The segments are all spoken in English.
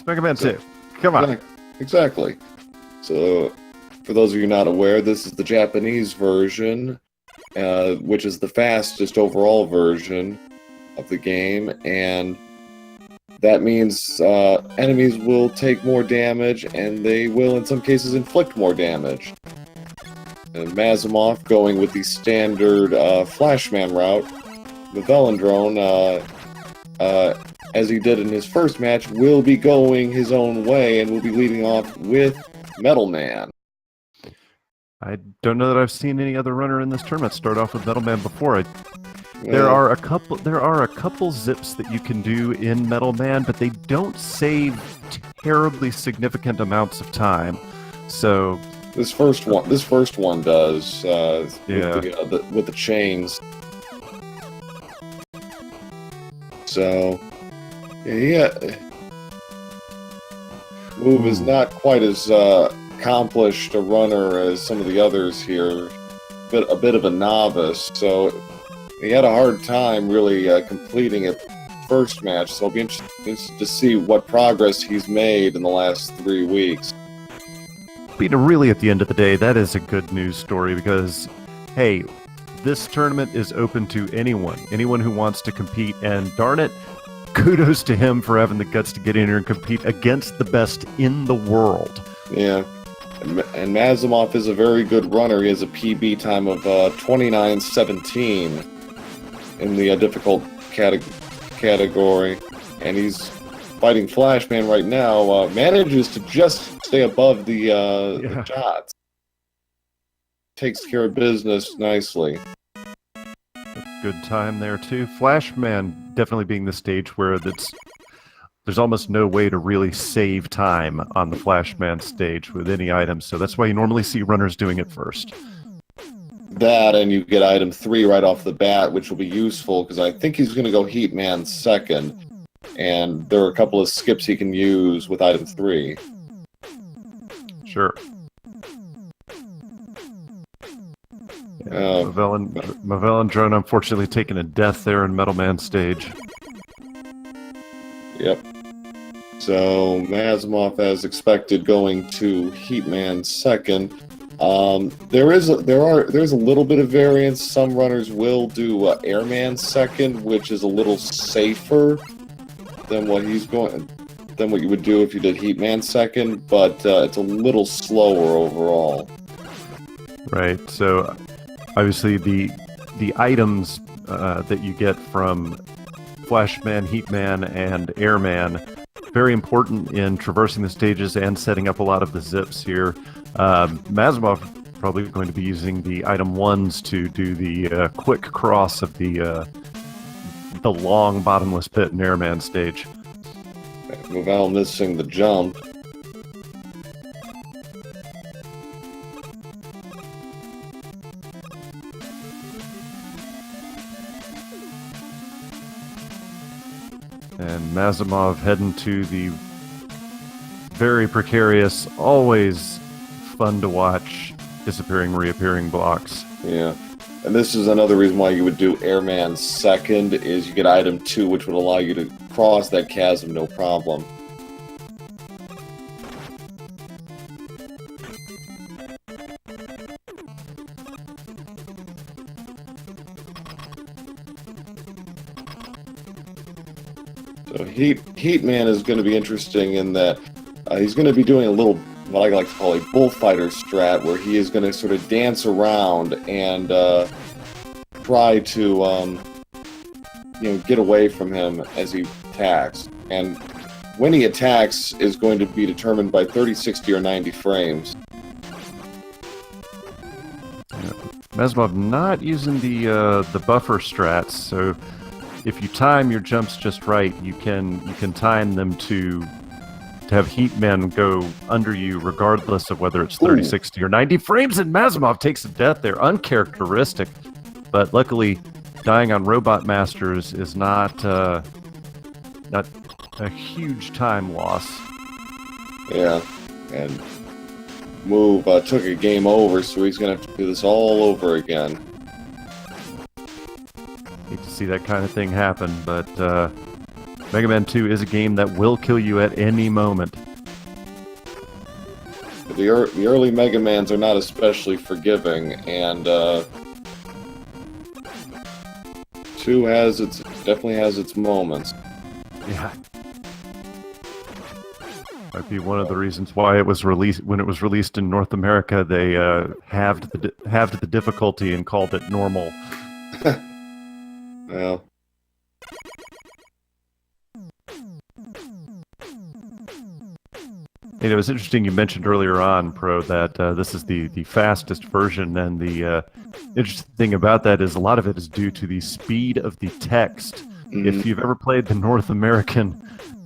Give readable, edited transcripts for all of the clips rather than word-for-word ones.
Mega Man 2. Come on. Exactly. So, for those of you not aware, this is the Japanese version, which is the fastest overall version of the game, and that means enemies will take more damage, and they will, in some cases, inflict more damage. And Mazimov, going with the standard Flashman route, Movellandrone, as he did in his first match, will be going his own way and will be leading off with Metal Man. I don't know that I've seen any other runner in this tournament start off with Metal Man before. There are a couple zips that you can do in Metal Man, but they don't save terribly significant amounts of time. So this first one does. With the chains. So yeah, Move is not quite as accomplished a runner as some of the others here. A bit of a novice, so he had a hard time really completing it first match. So I'll be interested to see what progress he's made in the last 3 weeks. But really, at the end of the day, that is a good news story because, hey, this tournament is open to anyone who wants to compete, and darn it, kudos to him for having the guts to get in here and compete against the best in the world. Yeah, and Mazimov is a very good runner. He has a PB time of 29:17 in the difficult category, and he's fighting Flashman right now. Manages to just stay above the shots. Takes care of business nicely. Good time there too. Flashman definitely being the stage where there's almost no way to really save time on the Flashman stage with any items, so that's why you normally see runners doing it first. That, and you get item 3 right off the bat, which will be useful because I think he's going to go Heat Man second, and there are a couple of skips he can use with item 3. Sure. Movellandrone unfortunately taking a death there in Metal Man stage. Yep. So Mazimov, as expected, going to Heat Man second. There's a little bit of variance. Some runners will do Airman second, which is a little safer than what you would do if you did Heat Man second, but it's a little slower overall. Right. So obviously the items that you get from Flashman, Heatman, and Airman, very important in traversing the stages and setting up a lot of the zips here. Mazimov probably going to be using the item 1s to do the quick cross of the long bottomless pit in Airman stage. Movell missing the jump. And Mazimov heading to the very precarious, always fun to watch, disappearing, reappearing blocks. Yeah. And this is another reason why you would do Airman second, is you get item 2, which would allow you to cross that chasm no problem. So Heatman is going to be interesting in that he's going to be doing a little, what I like to call a bullfighter strat, where he is going to sort of dance around and try to get away from him as he attacks. And when he attacks is going to be determined by 30, 60, or 90 frames. Mazimov not using the buffer strats, so if you time your jumps just right, you can time them to have Heatman go under you regardless of whether it's 30, 60, or 90 frames, and Mazimov takes a death there. Uncharacteristic, but luckily dying on Robot Masters is not a huge time loss. Yeah, and Move took a game over, so he's going to have to do this all over again. Hate to see that kind of thing happen, but Mega Man 2 is a game that will kill you at any moment. The early Mega Mans are not especially forgiving, and 2 definitely has its moments. Yeah. Might be one of the reasons why it was released. When it was released in North America, they halved the difficulty and called it normal. Well, It was interesting you mentioned earlier on, Pro, that this is the fastest version, and the interesting thing about that is a lot of it is due to the speed of the text. If you've ever played the North American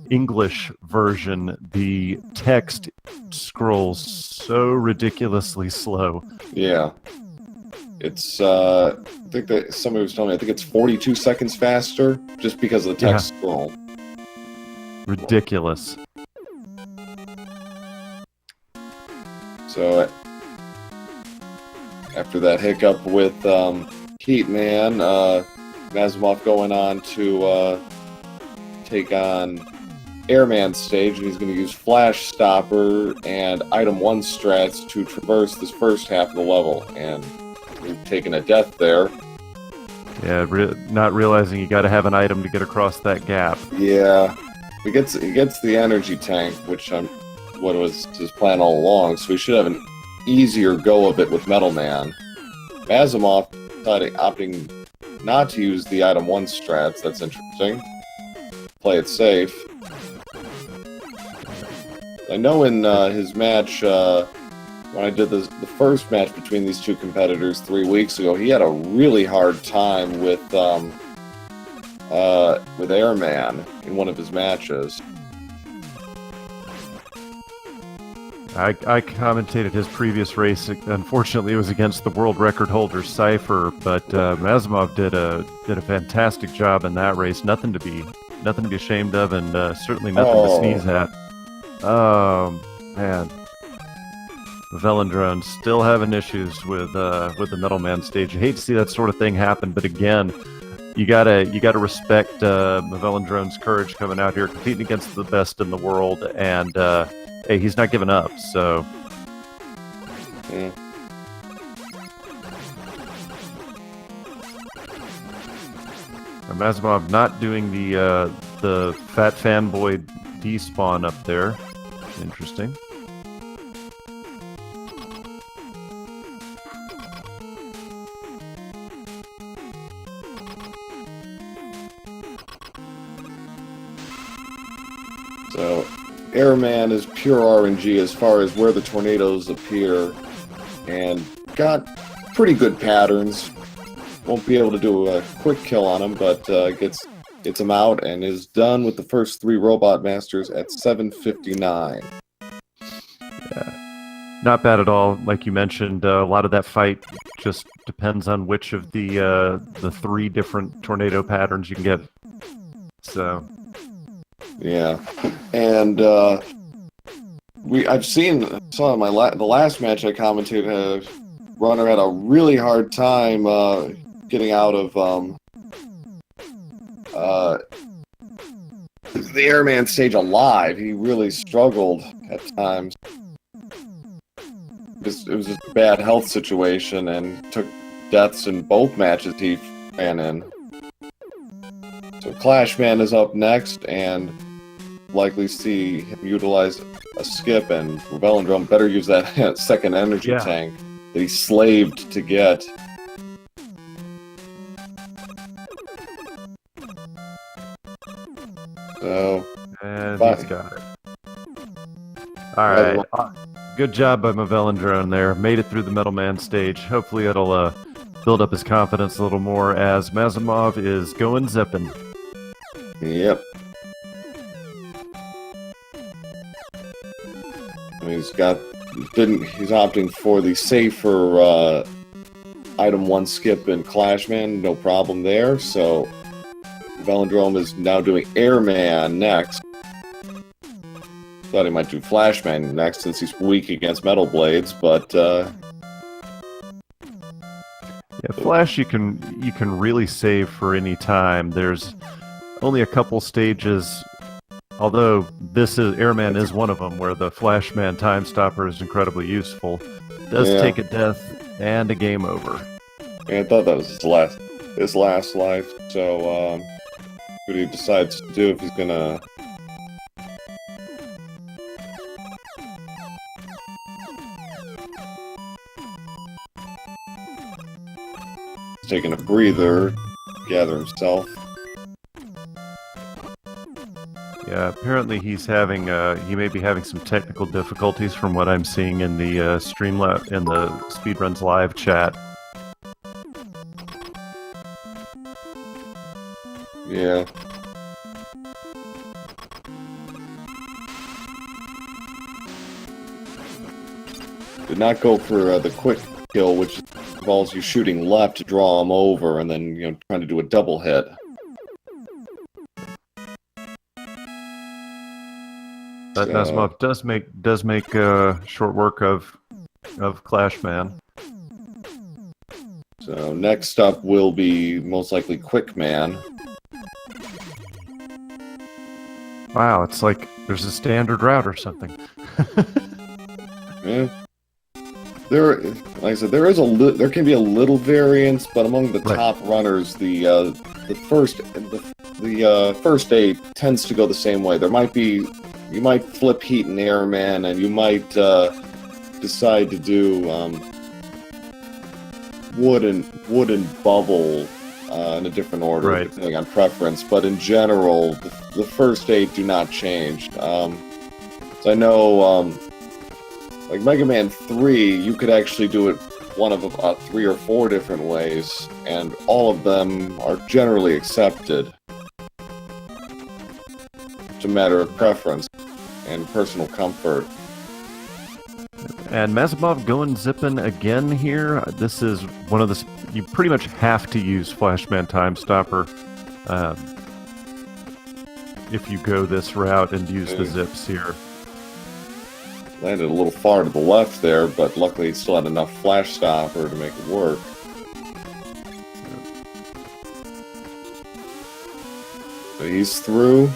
English version, the text scrolls so ridiculously slow. yeah. It's, I think that somebody was telling me, I think it's 42 seconds faster just because of the text scroll. Ridiculous. So, after that hiccup with Heatman, Mazimov going on to take on Airman's stage, and he's going to use Flash Stopper and Item 1 strats to traverse this first half of the level, and we've taken a death there. Yeah, not realizing you got to have an item to get across that gap. Yeah, he gets the energy tank, which what was his plan all along, so we should have an easier go of it with Metal Man. Mazimov opting not to use the Item 1 strats. That's interesting. Play it safe. I know in his match, when I did the first match between these two competitors 3 weeks ago, he had a really hard time with Airman in one of his matches. I commentated his previous race. Unfortunately, it was against the world record holder Cypher, but Mazimov did a fantastic job in that race. Nothing to be ashamed of, and certainly nothing to sneeze at. Oh man, Movellandrone still having issues with the Metal Man stage. You hate to see that sort of thing happen, but again, you gotta respect Movellandrone's courage coming out here, competing against the best in the world, and hey, he's not giving up. So, yeah. Mazimov not doing the fat fanboy despawn up there. Interesting. So, Airman is pure RNG as far as where the tornadoes appear, and got pretty good patterns. Won't be able to do a quick kill on him, but gets him out and is done with the first 3 Robot Masters at 7:59. Yeah, not bad at all. Like you mentioned, a lot of that fight just depends on which of the 3 different tornado patterns you can get. So. Yeah, and saw in the last match I commentated, Runner had a really hard time getting out of the Airman stage alive. He really struggled at times. It was just a bad health situation, and took deaths in both matches he ran in. So Clashman is up next, and likely see him utilize a skip, and Movellandrone better use that second energy tank that he slaved to get. So, and he's got it. Alright. Good job by Movellandrone there. Made it through the Metal Man stage. Hopefully it'll build up his confidence a little more as Mazimov is going zipping. Yep. And he's opting for the safer Item 1 skip in Clashman, no problem there. So Movellandrone is now doing Airman next. Thought he might do Flashman next since he's weak against Metal Blades, but yeah, Flash you can really save for any time. There's only a couple stages, although Airman is one of them, where the Flashman time stopper is incredibly useful. Does take a death and a game over. Yeah, I thought that was his last life. So what he decides to do if he's gonna. He's taking a breather, gather himself. Yeah, apparently he's having he may be having some technical difficulties from what I'm seeing in the Streamlab in the Speedruns live chat. Yeah. Did not go for the quick kill, which involves you shooting left to draw him over, and then trying to do a double hit. But Mazimov does make short work of Clashman. So next up will be most likely Quickman. Wow, it's like there's a standard route or something. Yeah. Like I said, there can be a little variance, but among the top runners, the first 8 tends to go the same way. You might flip Heat and Airman, and you might decide to do wood and bubble in a different order, depending on preference. But in general, the first 8 do not change. So I know, like Mega Man 3, you could actually do it one of about 3 or 4 different ways, and all of them are generally accepted. It's a matter of preference and personal comfort. And Mazimov going zipping again here. This is one of the... You pretty much have to use Flashman Time Stopper if you go this route and use the zips here. Landed a little far to the left there, but luckily he still had enough Flash Stopper to make it work. So he's through.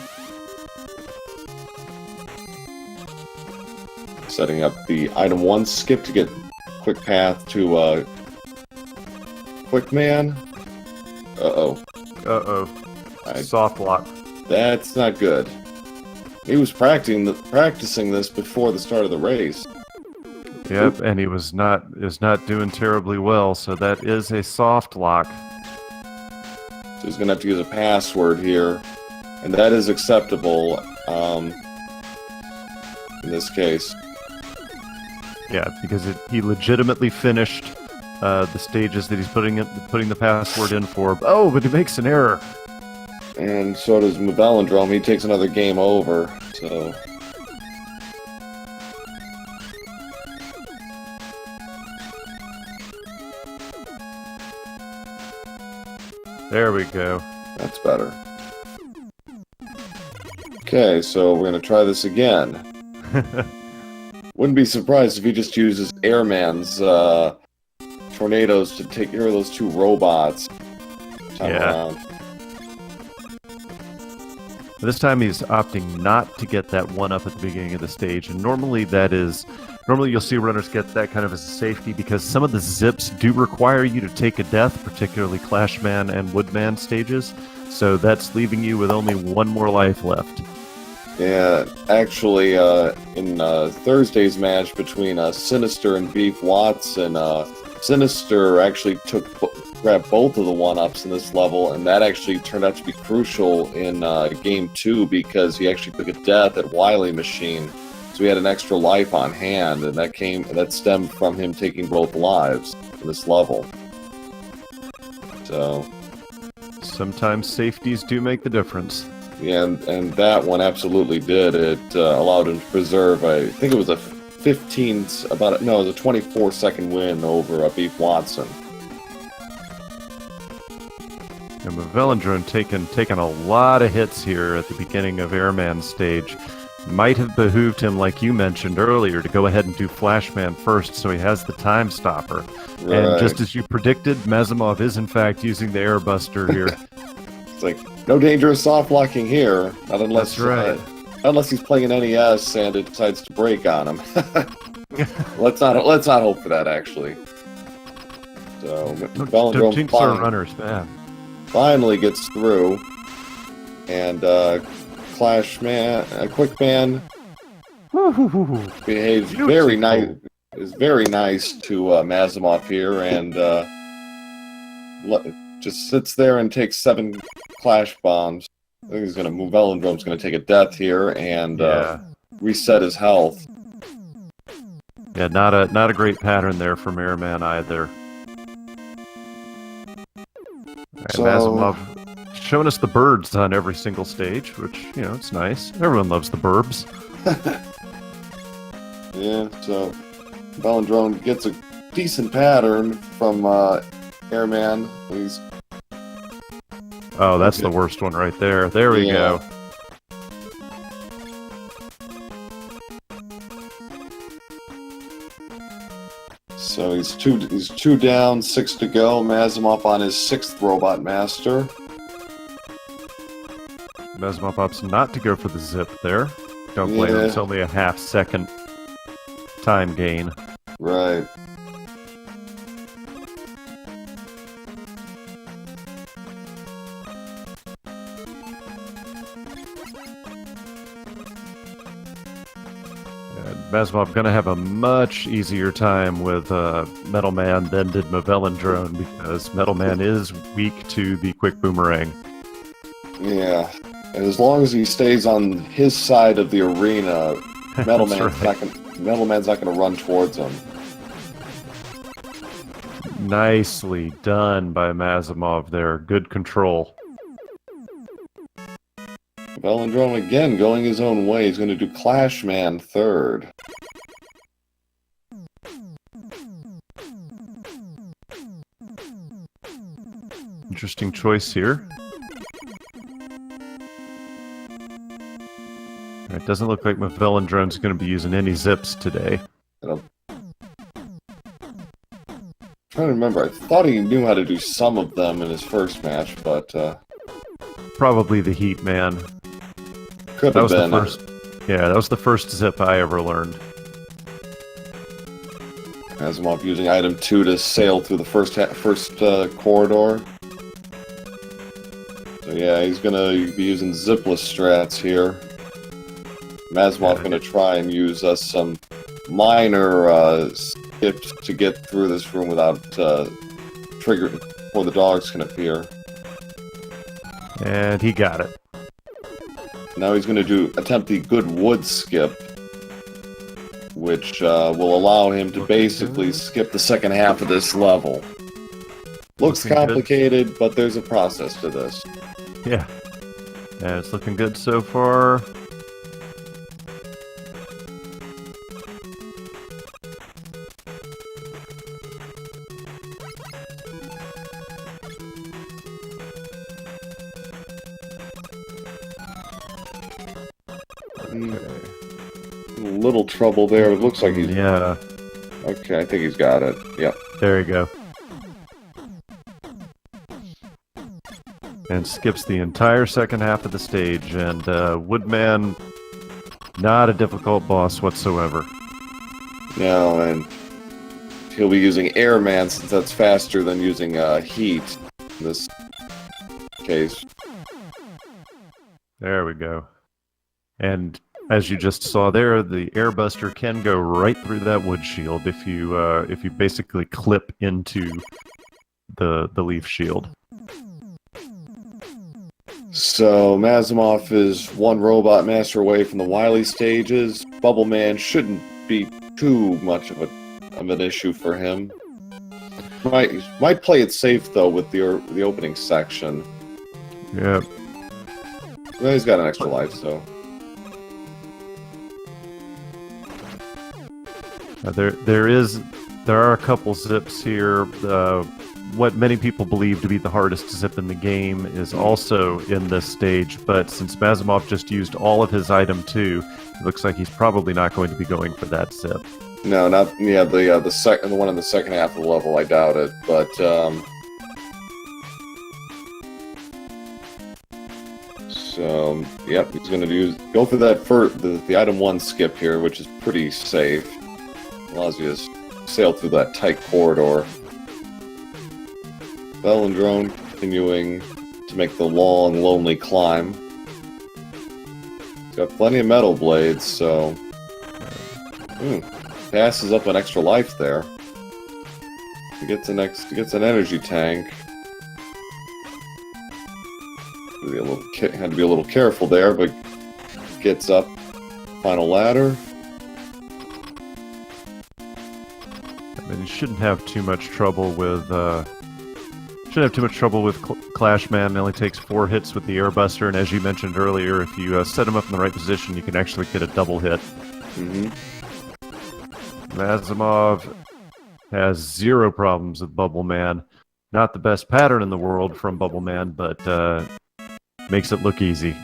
Setting up the item 1 skip to get quick path to Quickman. Soft lock. That's not good. He was practicing this before the start of the race. Yep, and he was not doing terribly well, so that is a soft lock. So he's gonna have to use a password here, and that is acceptable in this case. Yeah, because he legitimately finished the stages that he's putting the password in for. Oh, but he makes an error. And so does Movellandrone. He takes another game over, so... There we go. That's better. Okay, so we're going to try this again. Wouldn't be surprised if he just uses Airman's tornadoes to take care of those 2 robots. Time around. This time he's opting not to get that 1-up at the beginning of the stage, and normally you'll see runners get that kind of as a safety because some of the zips do require you to take a death, particularly Clashman and Woodman stages, so that's leaving you with only 1 more life left. Yeah, actually, in Thursday's match between Sinister and Beef Watson, Sinister actually grabbed both of the 1-ups in this level, and that actually turned out to be crucial in Game 2 because he actually took a death at Wily Machine, so he had an extra life on hand, and that stemmed from him taking both lives in this level. So sometimes safeties do make the difference. Yeah, and that one absolutely did. It allowed him to preserve, I think it was a 24-second win over Beef Watson. And Movellandrone taking a lot of hits here at the beginning of Airman's stage. Might have behooved him, like you mentioned earlier, to go ahead and do Flashman first so he has the time stopper. Right. And just as you predicted, Mazimov is in fact using the Airbuster here. It's like, no dangerous soft locking here. Not unless, That's right. unless he's playing an NES and it decides to break on him. Let's not hope for that, actually. So, Don't jinx our runners, man. Finally gets through. And, Quick Man behaves very nice. Is very nice to Mazimov here, and just sits there and takes 7 Clash Bombs. I think he's gonna Movellandrone's gonna take a death here and reset his health. Yeah, not a great pattern there from Airman either. Right, So, Mazimov showing us the birds on every single stage, which, you know, it's nice. Everyone loves the burbs. yeah, so Movellandrone gets a decent pattern from Airman. Oh, that's the worst one right there. There we go. So he's two down, 6 to go. Mazimov on his 6th Robot Master. Mazimov opts not to go for the zip there. Don't blame him. It's only a half-second time gain. Right. Mazimov going to have a much easier time with Metal Man than did Movellandrone, because Metal Man is weak to the quick boomerang. Yeah, and as long as he stays on his side of the arena, Metal Man's not going to run towards him. Nicely done by Mazimov there. Good control. Movellandrone again going his own way. He's going to do Clash Man 3rd. Interesting choice here. It doesn't look like Movellandrone's going to be using any zips today. I'm trying to remember. I thought he knew how to do some of them in his first match, but probably the Heat Man. Could have been. Yeah, that was the first zip I ever learned. Mazimov using item 2 to sail through the first corridor. So yeah, he's gonna be using zipless strats here. Mazimov gonna try and use some minor skips to get through this room without triggering before the dogs can appear. And he got it. Now he's going to attempt the good wood skip, which will allow him to basically skip the second half of this level. Looks complicated, but there's a process to this. Yeah. And it's looking good so far. A little trouble there. It looks like he's... Yeah. Okay, I think he's got it. Yep. There you go. And skips the entire second half of the stage. And Woodman, not a difficult boss whatsoever. No, and he'll be using Airman since that's faster than using Heat in this case. There we go. And as you just saw there, the Airbuster can go right through that wood shield if you basically clip into the leaf shield. So Mazimov is 1 Robot Master away from the Wily stages. Bubble Man shouldn't be too much of an issue for him. Might play it safe though with the opening section. Yeah. Well, he's got an extra life, so. There are a couple zips here. What many people believe to be the hardest zip in the game is also in this stage, but since Mazimov just used all of his item 2, it looks like he's probably not going to be going for that zip. No, not the one in the second half of the level. I doubt it, but So, yep, he's going to go for that the item 1 skip here, which is pretty safe. Allows you to sail through that tight corridor. Movellandrone continuing to make the long, lonely climb. He's got plenty of metal blades, so... passes up an extra life there. He gets an energy tank. Had to be a little careful there, but gets up. Final ladder. I mean, you shouldn't have too much trouble with Clash Man. It only takes 4 hits with the Airbuster, and as you mentioned earlier, if you set him up in the right position, you can actually get a double hit. Mazimov has 0 problems with Bubble Man. Not the best pattern in the world from Bubble Man, but makes it look easy.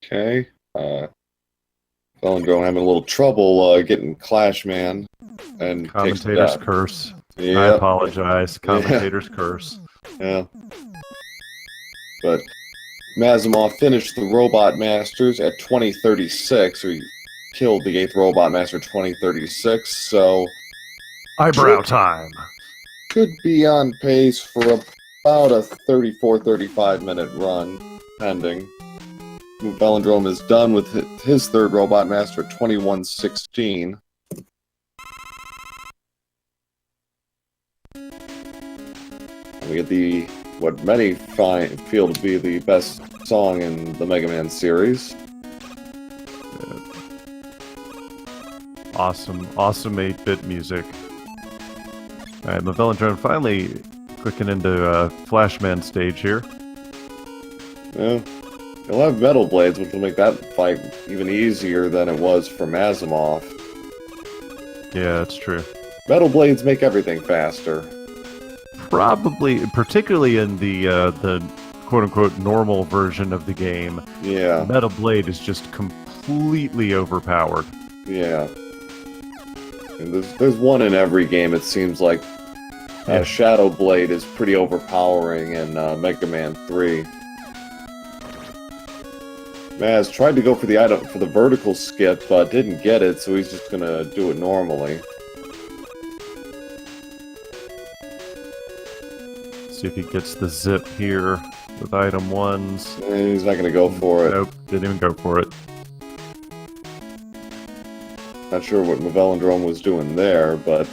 Okay. Movellandrone having a little trouble getting Clash Man. And Commentator's curse. Yep. I apologize. Commentator's curse. Yeah. But Mazimov finished the Robot Masters at 2036, or he killed the 8th Robot Master 2036, so... Eyebrow time! Could be on pace for about a 34-35 minute run, pending. Movellandrone is done with his 3rd Robot Master at 2116. We get what many feel to be the best song in the Mega Man series. Awesome 8-bit music. Alright, Movellandrone finally clicking into Flashman stage here. Yeah. He'll have metal blades, which will make that fight even easier than it was for Mazimov. Yeah, that's true. Metal blades make everything faster. Probably, particularly in the quote-unquote normal version of the game. Yeah. Metal Blade is just completely overpowered. Yeah. And there's one in every game, it seems like. Shadow Blade is pretty overpowering in Mega Man 3. Maz tried to go for the vertical skip, but didn't get it, so he's just gonna do it normally. See if he gets the zip here with item 1s. He's not gonna go for it. Nope, didn't even go for it. Not sure what Movellandrone was doing there, but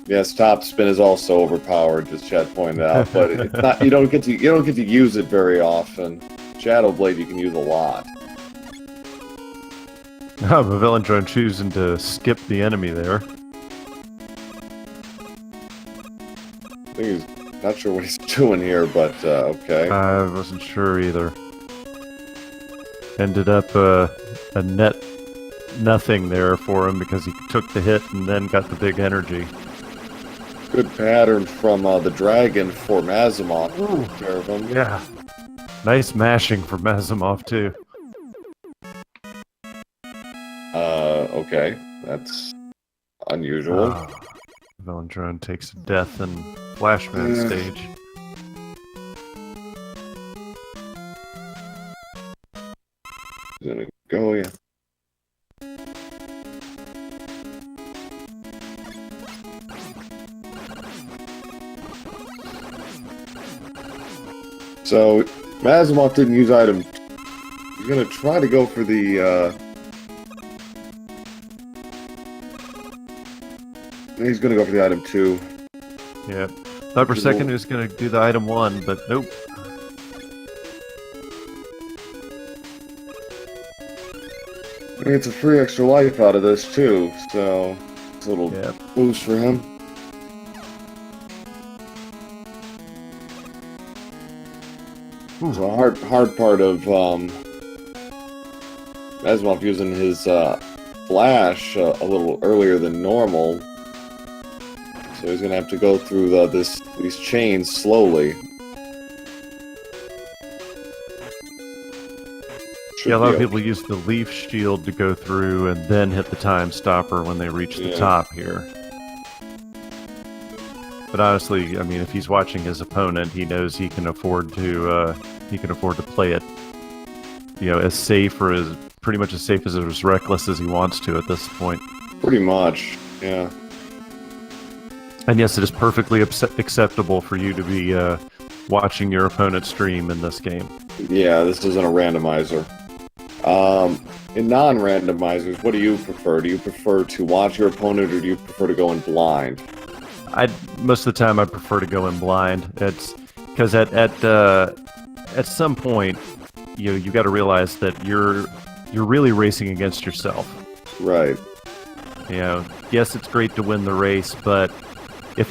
yes, top spin is also overpowered, as Chad pointed out. But it's not. You don't get to use it very often. Shadow Blade you can use a lot. Oh, Movellandrone choosing to skip the enemy there. I think he's not sure what he's doing here, but okay. I wasn't sure either. Ended up a net nothing there for him because he took the hit and then got the big energy. Good pattern from the dragon for Mazimov. Take care of him. Yeah. Nice mashing for Mazimov, too. Okay. That's unusual. Movellandrone takes a death in Flashman stage. He's gonna go, yeah. So, Mazimov didn't use item. He's gonna try to go for the, he's gonna go for the item 2. Yeah. Thought for a second he was gonna do the item 1, but nope. He gets a free extra life out of this, too, so it's a little boost for him. So a hard part of Mazimov using his flash a little earlier than normal, so he's gonna have to go through these chains slowly. Yeah, a lot of people use the leaf shield to go through and then hit the time stopper when they reach the top here. But honestly, I mean, if he's watching his opponent, he knows he can afford to play it, as safe or as pretty much as safe as reckless as he wants to at this point. Pretty much, yeah. And yes, it is perfectly acceptable for you to be watching your opponent stream in this game. Yeah, this isn't a randomizer. In non-randomizers, what do you prefer? Do you prefer to watch your opponent, or do you prefer to go in blind? Most of the time I prefer to go in blind. It's because at some point, you got to realize that you're really racing against yourself. Right. Yes, it's great to win the race, but if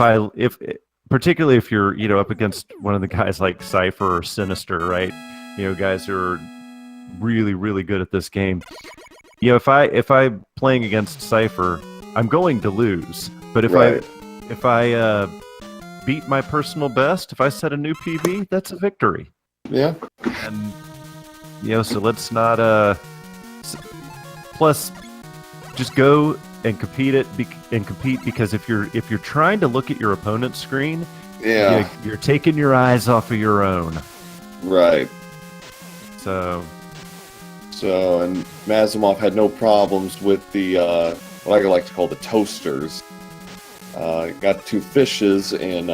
particularly if you're up against one of the guys like Cypher or Sinister, right? Guys who are really, really good at this game. If I'm playing against Cypher, I'm going to lose. But if I beat my personal best, if I set a new PB, that's a victory. Yeah. And so let's not. Plus, just go and compete because if you're trying to look at your opponent's screen, you're taking your eyes off of your own. Right. So, and Mazimov had no problems with the what I like to call the toasters. Got 2 fishes in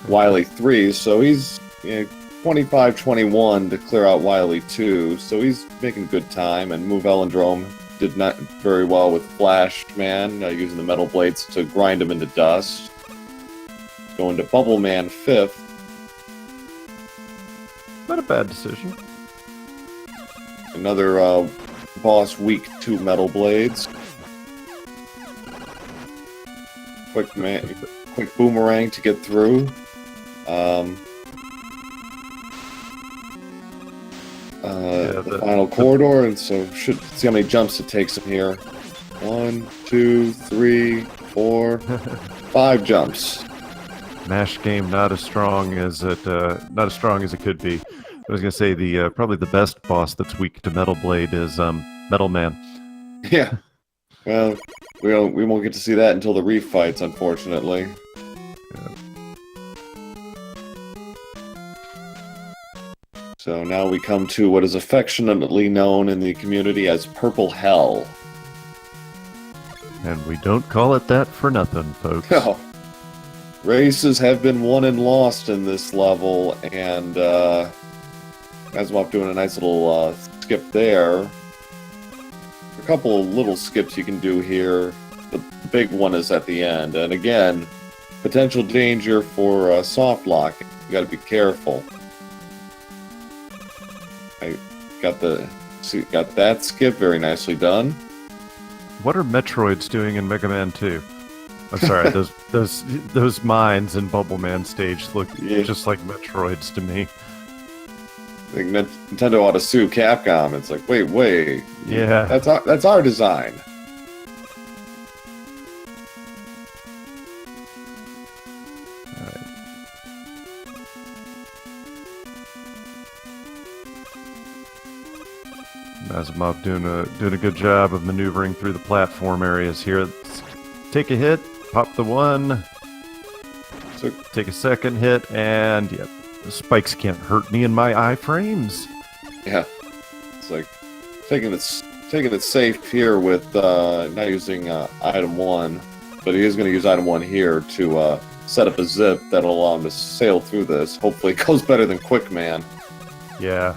Wily 3, so he's 25-21 to clear out Wily 2, so he's making good time. And Movellandrone did not very well with Flashman, using the metal blades to grind him into dust. Going to Bubbleman 5th. Not a bad decision. Another boss weak to metal blades. Quick boomerang to get through. The final corridor, and so should see how many jumps it takes him here. 1, 2, 3, 4, 5 jumps. Mash game not as strong as it could be. I was gonna say probably the best boss that's weak to Metal Blade is Metal Man. Yeah. Well, we won't get to see that until the refights, unfortunately. Yeah. So now we come to what is affectionately known in the community as Purple Hell. And we don't call it that for nothing, folks. No. Races have been won and lost in this level, and Mazimov doing a nice little skip there. A couple of little skips you can do here. The big one is at the end, and again, potential danger for soft lock. You got to be careful. I got that skip very nicely done. What are Metroids doing in Mega Man 2? I'm sorry, those mines in Bubble Man stage look just like Metroids to me. I think Nintendo ought to sue Capcom. It's like, wait. Yeah. That's our design. Alright. Mazimov doing a good job of maneuvering through the platform areas here. Let's take a hit, pop the 1, so take a second hit, and the spikes can't hurt me in my iframes. Yeah, it's like taking it safe here with not using item 1, but he is going to use item 1 here to set up a zip that'll allow him to sail through this. Hopefully, it goes better than Quickman. Yeah.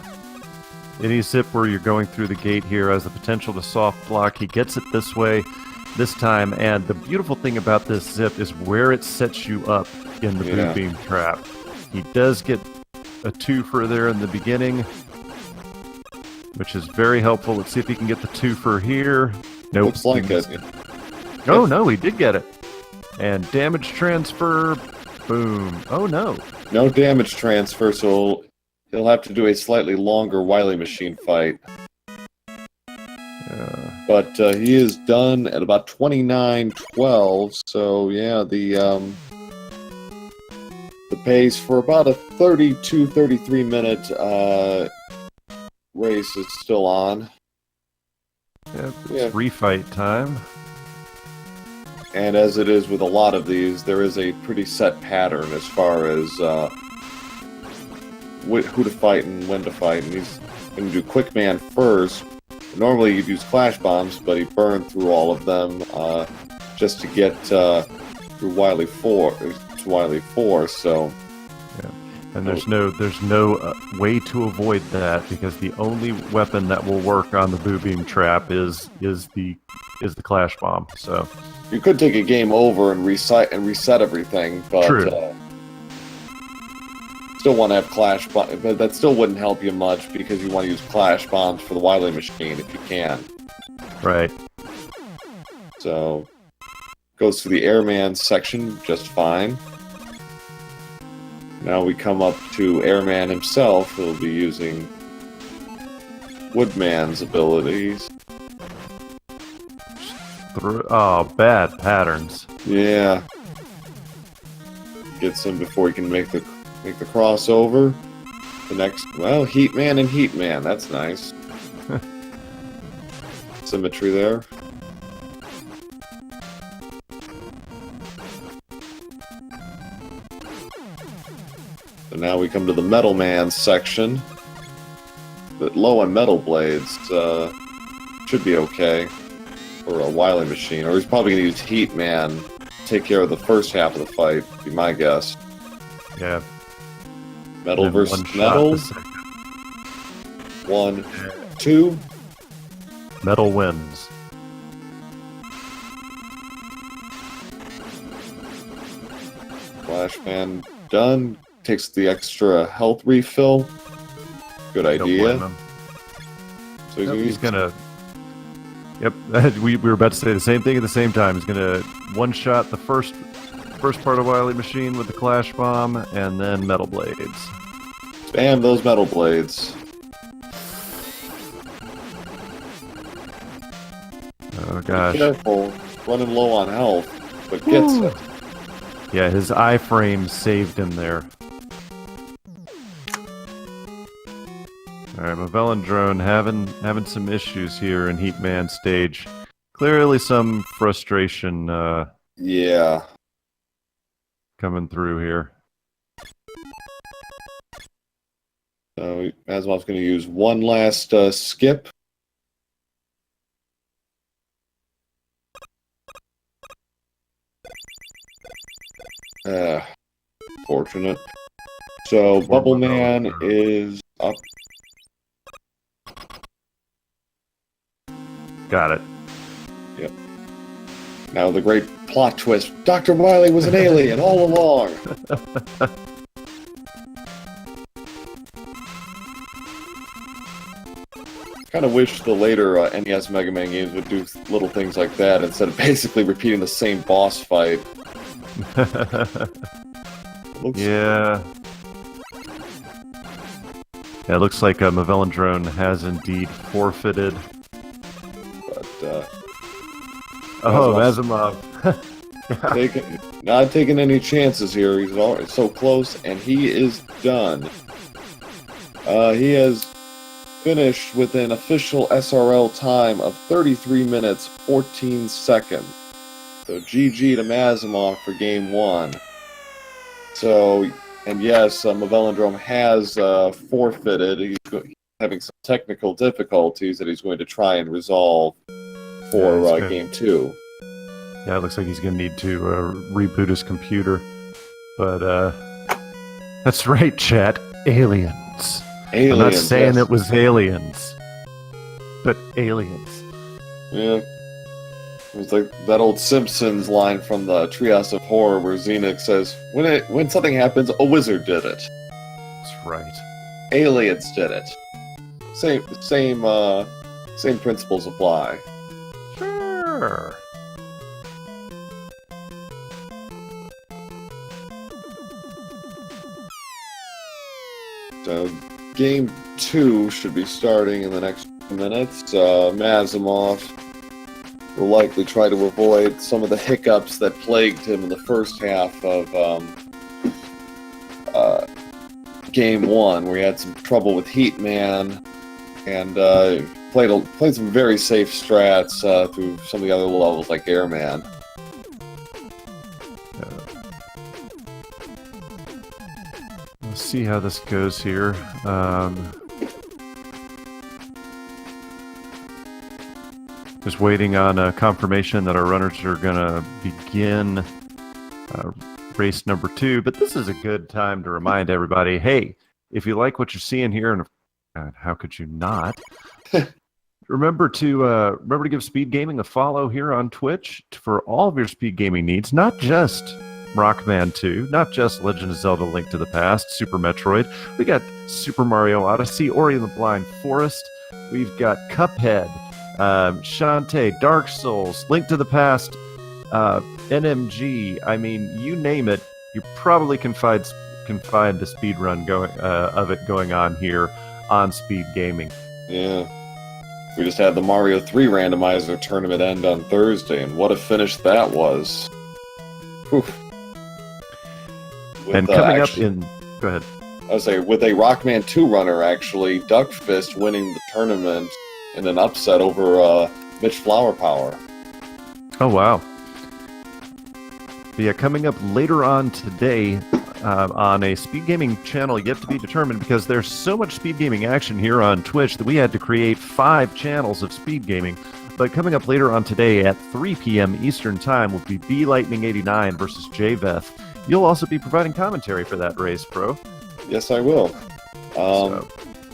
Any zip where you're going through the gate here has the potential to soft block. He gets it this way, this time, and the beautiful thing about this zip is where it sets you up in the boom beam trap. He does get a 2-fer there in the beginning, which is very helpful. Let's see if he can get the 2-fer here. Nope. Looks like it. Oh, no, he did get it. And damage transfer, boom. Oh, no. No damage transfer, so he'll have to do a slightly longer Wily Machine fight. But he is done at about 29-12, so yeah, the pace for about a 32-33 minute race is still on. It's refight time. And as it is with a lot of these, there is a pretty set pattern as far as who to fight and when to fight. And he's going to do Quick Man first. Normally you'd use Clash Bombs, but he burned through all of them just to get through Wily 4. So. Yeah. And there's no way to avoid that, because the only weapon that will work on the Boo Beam Trap is the Clash Bomb. So you could take a game over and reset everything, but still want to have Clash Bomb. But that still wouldn't help you much, because you want to use Clash Bombs for the Wily Machine if you can. Right. So goes to the Airman section just fine. Now we come up to Airman himself, who'll be using Woodman's abilities. Oh, bad patterns. Yeah. Gets him before he can make the crossover. The next, well, Heatman and Heatman, that's nice. Symmetry there. So now we come to the Metal Man section. But low on Metal Blades should be okay for a Wily Machine. Or he's probably going to use Heat Man to take care of the first half of the fight, be my guess. Yeah. Metal versus Metal. 1, 2. Metal wins. Flashman done. Takes the extra health refill. Good idea. So he's gonna. Yep, we were about to say the same thing at the same time. He's gonna one-shot the first part of Wily Machine with the Clash Bomb, and then Metal Blades. Spam those Metal Blades. Oh gosh. Be careful, running low on health, but gets it. Yeah, his iframe saved him there. Alright, Movellandrone having some issues here in Heatman stage. Clearly some frustration yeah. coming through here. So Mazimov's going to use one last skip. Fortunate. So Bubble Man is up. Got it. Yep. Now the great plot twist. Dr. Wily was an alien all along. Kind of wish the later NES Mega Man games would do little things like that instead of basically repeating the same boss fight. Yeah. Yeah, it looks like Movellandrone has indeed forfeited. But, Mazimov. Not taking any chances here. He's already so close, and he is done. He has finished with an official SRL time of 33 minutes, 14 seconds. So GG to Mazimov for game 1. So, and yes, Movellandrone has forfeited. He's having some technical difficulties that he's going to try and resolve for game 2. Yeah, it looks like he's going to need to reboot his computer. But, that's right, chat. Aliens. I'm not saying it was aliens, but aliens. Yeah. It's like that old Simpsons line from the Treehouse of Horror where Xenix says, when something happens, a wizard did it. That's right. Aliens did it. Same principles apply. Sure. So, game 2 should be starting in the next minutes. Mazimov will likely try to avoid some of the hiccups that plagued him in the first half of game 1, where he had some trouble with Heatman, and played some very safe strats through some of the other levels like Airman. see how this goes here. Just waiting on confirmation that our runners are going to begin race number 2. But this is a good time to remind everybody, hey, if you like what you're seeing here, and God, how could you not? remember to give Speed Gaming a follow here on Twitch for all of your speed gaming needs, not just Rockman 2, not just Legend of Zelda: Link to the Past, Super Metroid. We got Super Mario Odyssey, Ori and the Blind Forest. We've got Cuphead, Shantae, Dark Souls, Link to the Past, NMG. I mean, you name it, you probably can find a speed run of it going on here on Speed Gaming. Yeah. We just had the Mario 3 randomizer tournament end on Thursday, and what a finish that was. Whew. And coming up in... Go ahead. I was saying, with a Rockman 2 runner, actually, Duckfist winning the tournament in an upset over Mitch Flowerpower. Oh, wow. But yeah, coming up later on today on a Speed Gaming channel yet to be determined, because there's so much Speed Gaming action here on Twitch that we had to create 5 channels of Speed Gaming. But coming up later on today at 3 p.m. Eastern Time will be B-Lightning89 versus JVeth. You'll also be providing commentary for that race, bro. Yes, I will.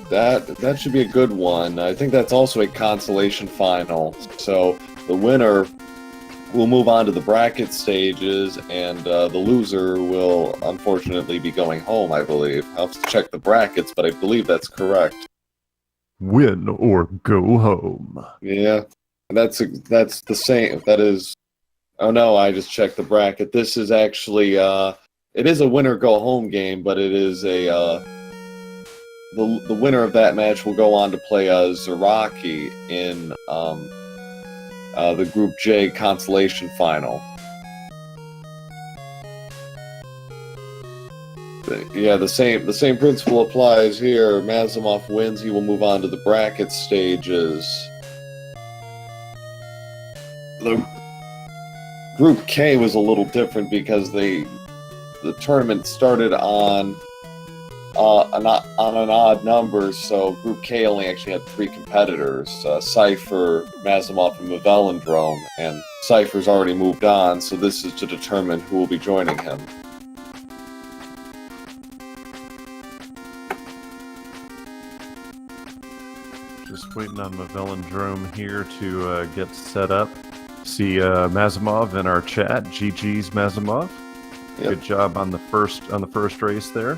That should be a good one. I think that's also a consolation final. So the winner will move on to the bracket stages, and the loser will unfortunately be going home, I believe. I'll have to check the brackets, but I believe that's correct. Win or go home. Yeah, that's the same. That is... Oh no, I just checked the bracket. This is actually, it is a winner go home game, but it is a, the winner of that match will go on to play Zaraki in the Group J consolation final. Yeah, the same principle applies here. Mazimov wins, he will move on to the bracket stages. The Group K was a little different because the tournament started on an odd number, so Group K only actually had 3 competitors: Cypher, Mazimov, and Movellandrone. And Cypher's already moved on, so this is to determine who will be joining him. Just waiting on Movellandrone here to get set up. See Mazimov in our chat. GG's Mazimov. Yep. Good job on the first race there.